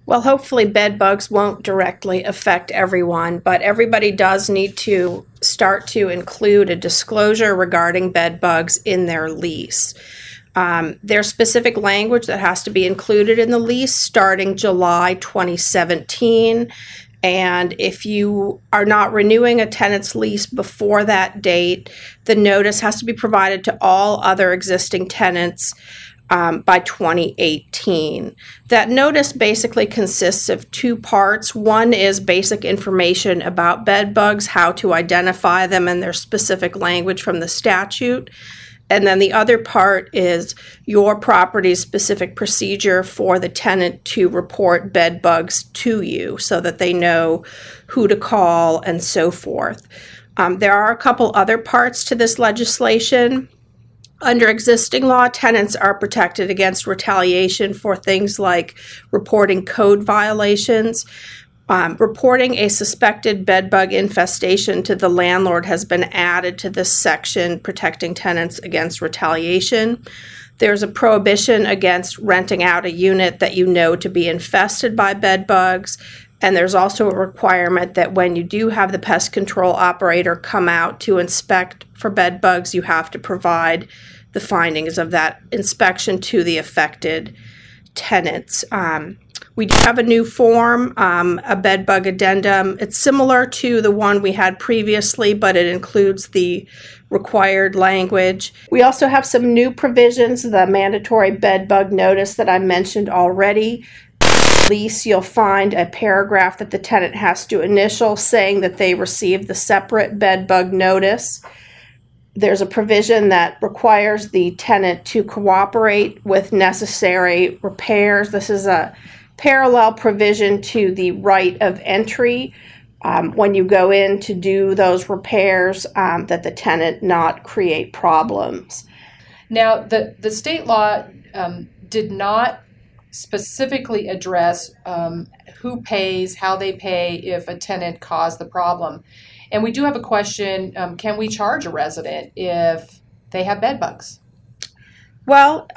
Well, hopefully bed bugs won't directly affect everyone, but everybody does need to start to include a disclosure regarding bed bugs in their lease. There's specific language that has to be included in the lease starting July 2017. And if you are not renewing a tenant's lease before that date, the notice has to be provided to all other existing tenants by 2018. That notice basically consists of two parts. One is basic information about bed bugs, how to identify them, and their specific language from the statute. And then the other part is your property's specific procedure for the tenant to report bed bugs to you so that they know who to call and so forth. There are a couple other parts to this legislation. Under existing law, tenants are protected against retaliation for things like reporting code violations. Reporting a suspected bedbug infestation to the landlord has been added to this section protecting tenants against retaliation. There's a prohibition against renting out a unit that you know to be infested by bed bugs. And there's also a requirement that when you do have the pest control operator come out to inspect for bed bugs, you have to provide the findings of that inspection to the affected tenants. We do have a new form, a bed bug addendum. It's similar to the one we had previously, but it includes the required language. We also have some new provisions, the mandatory bed bug notice that I mentioned already. Lease, you'll find a paragraph that the tenant has to initial saying that they received the separate bed bug notice. There's a provision that requires the tenant to cooperate with necessary repairs. This is a parallel provision to the right of entry when you go in to do those repairs, that the tenant not create problems. Now, the state law did not specifically address who pays, how they pay if a tenant caused the problem. And we do have a question, can we charge a resident if they have bed bugs? Well,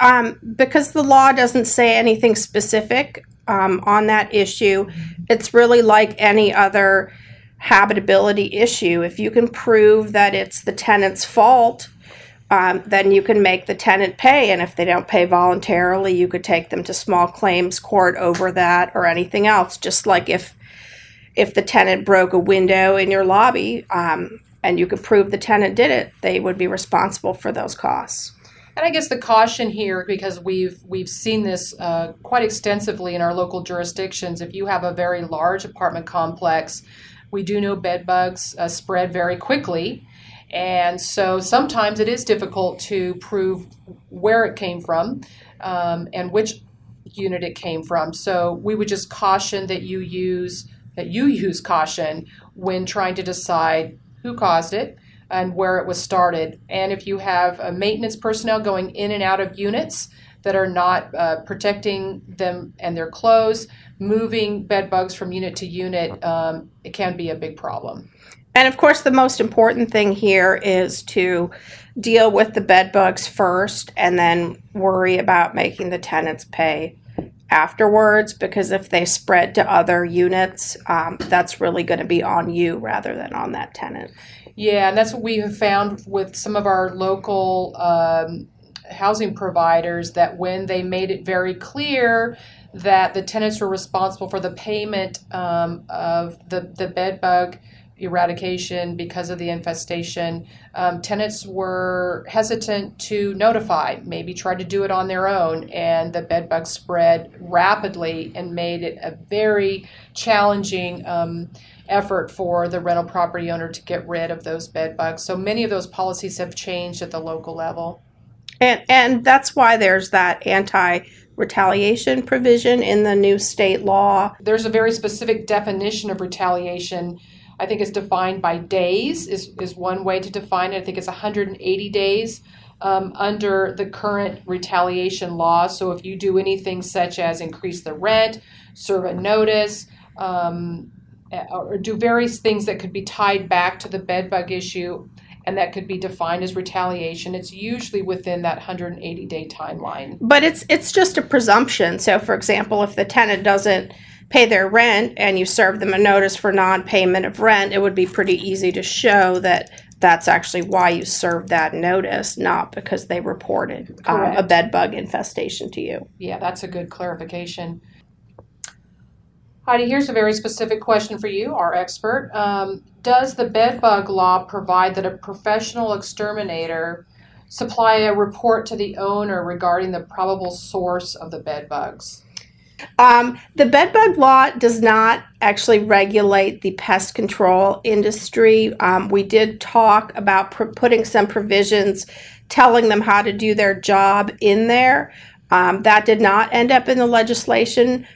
because the law doesn't say anything specific on that issue, it's really like any other habitability issue. If you can prove that it's the tenant's fault, then you can make the tenant pay. And if they don't pay voluntarily, you could take them to small claims court over that or anything else. Just like if the tenant broke a window in your lobby and you could prove the tenant did it, they would be responsible for those costs. And I guess the caution here, because we've seen this quite extensively in our local jurisdictions, if you have a very large apartment complex, we do know bed bugs spread very quickly. And so sometimes it is difficult to prove where it came from and which unit it came from. So we would just caution that you use caution when trying to decide who caused it and where it was started. And if you have maintenance personnel going in and out of units that are not protecting them and their clothes, moving bed bugs from unit to unit, it can be a big problem. And of course, the most important thing here is to deal with the bed bugs first and then worry about making the tenants pay afterwards, because if they spread to other units, that's really going to be on you rather than on that tenant. Yeah, and that's what we have found with some of our local housing providers, that when they made it very clear that the tenants were responsible for the payment of the bed bug eradication because of the infestation, tenants were hesitant to notify, maybe tried to do it on their own, and the bed bugs spread rapidly and made it a very challenging effort for the rental property owner to get rid of those bed bugs. So many of those policies have changed at the local level. And that's why there's that anti-retaliation provision in the new state law. There's a very specific definition of retaliation. I think it's defined by days is one way to define it. I think it's 180 days under the current retaliation law. So if you do anything such as increase the rent, serve a notice, or do various things that could be tied back to the bed bug issue and that could be defined as retaliation, it's usually within that 180-day timeline. But it's just a presumption. So, for example, if the tenant doesn't pay their rent and you serve them a notice for non-payment of rent, it would be pretty easy to show that that's actually why you served that notice, not because they reported a bed bug infestation to you. Yeah, that's a good clarification. Heidi, here's a very specific question for you, our expert. Does the bed bug law provide that a professional exterminator supply a report to the owner regarding the probable source of the bed bugs? The bedbug law does not actually regulate the pest control industry. We did talk about putting some provisions telling them how to do their job in there. That did not end up in the legislation.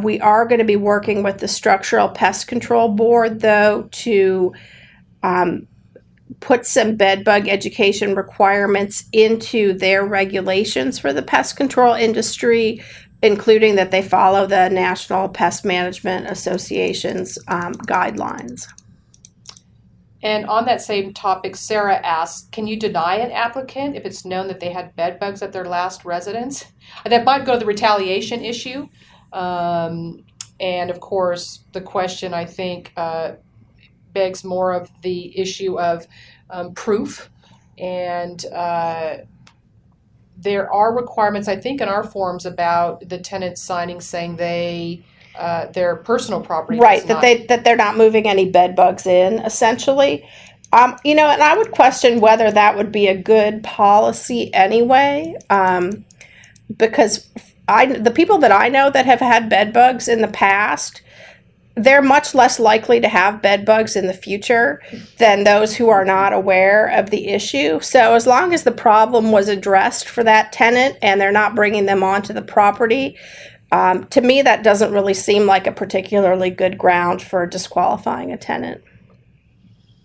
We are going to be working with the Structural Pest Control Board, though, to put some bedbug education requirements into their regulations for the pest control industry, including that they follow the National Pest Management Association's guidelines. And on that same topic, Sarah asks, can you deny an applicant if it's known that they had bed bugs at their last residence? That might go to the retaliation issue. And of course, the question, I think, begs more of the issue of proof. And there are requirements, I think, in our forms about the tenant signing saying they their personal property, right? That they're not moving any bed bugs in, essentially. You know, and I would question whether that would be a good policy anyway, because the people that I know that have had bed bugs in the past, they're much less likely to have bed bugs in the future than those who are not aware of the issue. So as long as the problem was addressed for that tenant and they're not bringing them onto the property, to me that doesn't really seem like a particularly good ground for disqualifying a tenant.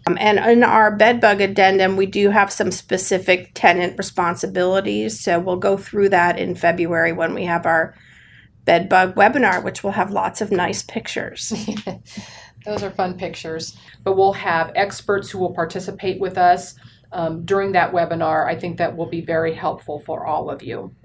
And in our bed bug addendum, we do have some specific tenant responsibilities. So we'll go through that in February when we have our bed bug webinar, which will have lots of nice pictures. Those are fun pictures. But we'll have experts who will participate with us during that webinar. I think that will be very helpful for all of you.